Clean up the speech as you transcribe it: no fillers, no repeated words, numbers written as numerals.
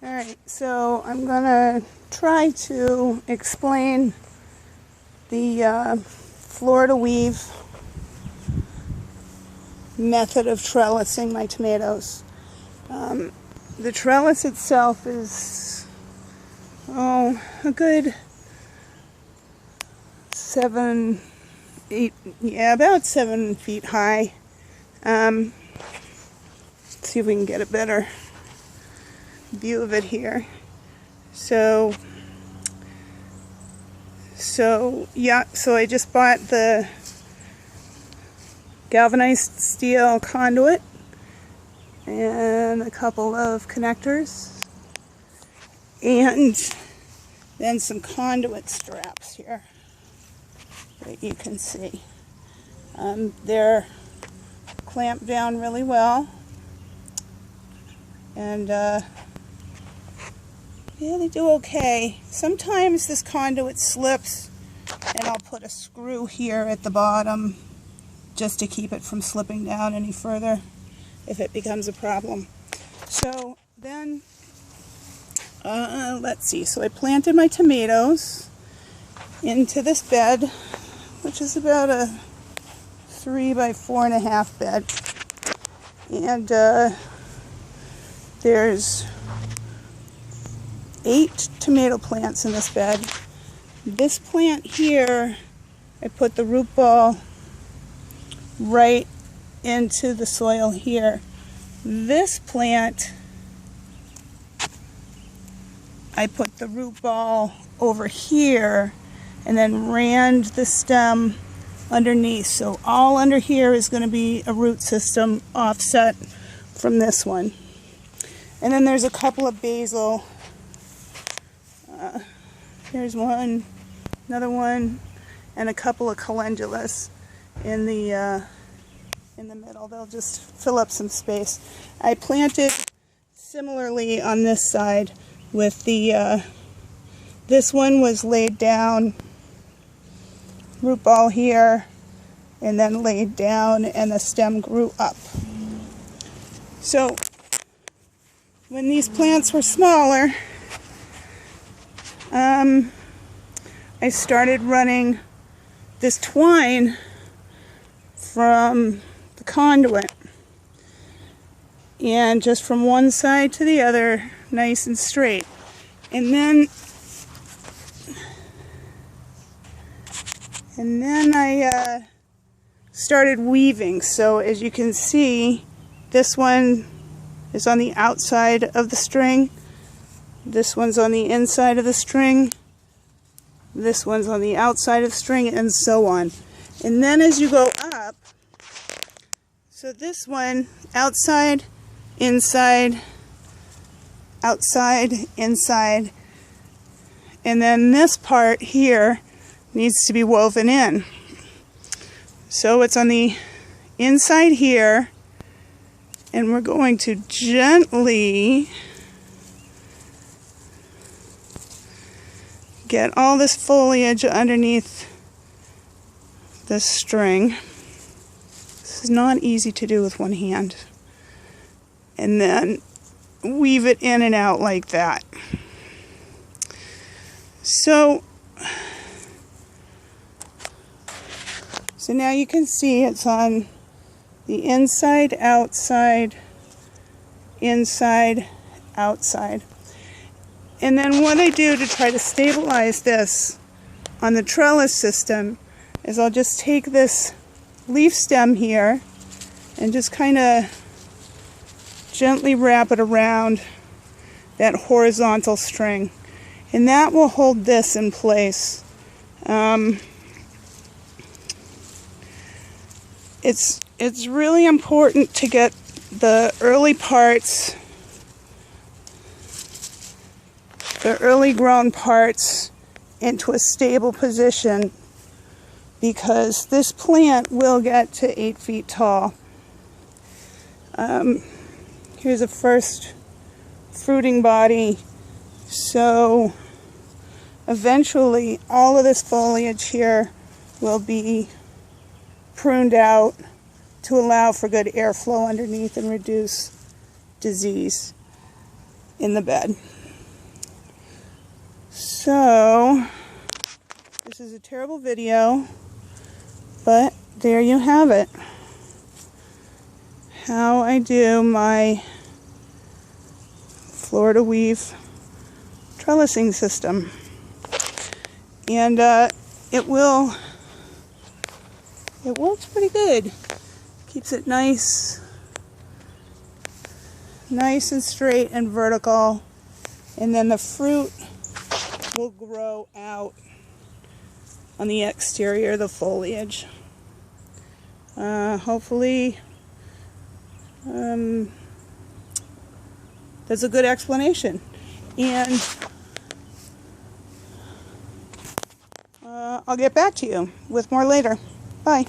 Alright, so I'm going to try to explain the Florida weave method of trellising my tomatoes. The trellis itself is a good 7, 8, about 7 feet high. Let's see if we can get a better view of it here. So I just bought the galvanized steel conduit and a couple of connectors and then some conduit straps here that you can see. They're clamped down really well, and yeah, they do okay. Sometimes this conduit slips and I'll put a screw here at the bottom just to keep it from slipping down any further if it becomes a problem. So then, let's see. So I planted my tomatoes into this bed, which is about a 3 by 4.5 bed. And there's 8 tomato plants in this bed. This plant here, I put the root ball right into the soil here. This plant, I put the root ball over here and then ran the stem underneath. So all under here is going to be a root system offset from this one. And then there's a couple of basil. Here's one, another one, and a couple of calendulas in the middle. They'll just fill up some space. I planted similarly on this side with the this one was laid down, root ball here, and then laid down, and the stem grew up. So when these plants were smaller, I started running this twine from the conduit, and just from one side to the other, nice and straight. And then I started weaving. So as you can see, this one is on the outside of the string, this one's on the inside of the string, this one's on the outside of the string, and so on. And then as you go up, so this one, outside, inside, outside, inside, and then this part here needs to be woven in. So it's on the inside here, and we're going to gently get all this foliage underneath this string. This is not easy to do with one hand. And then weave it in and out like that. So now you can see it's on the inside, outside, inside, outside. And then what I do to try to stabilize this on the trellis system is I'll just take this leaf stem here and just kind of gently wrap it around that horizontal string. And that will hold this in place. It's really important to get the early parts, the early grown parts, into a stable position, because this plant will get to 8 feet tall. Here's a first fruiting body. So eventually all of this foliage here will be pruned out to allow for good airflow underneath and reduce disease. in the bed. So, this is a terrible video, but there you have it. How I do my Florida weave trellising system. And it works pretty good. Keeps it nice and straight and vertical, and then the fruit will grow out on the exterior of the foliage. Hopefully that's a good explanation, and I'll get back to you with more later. Bye.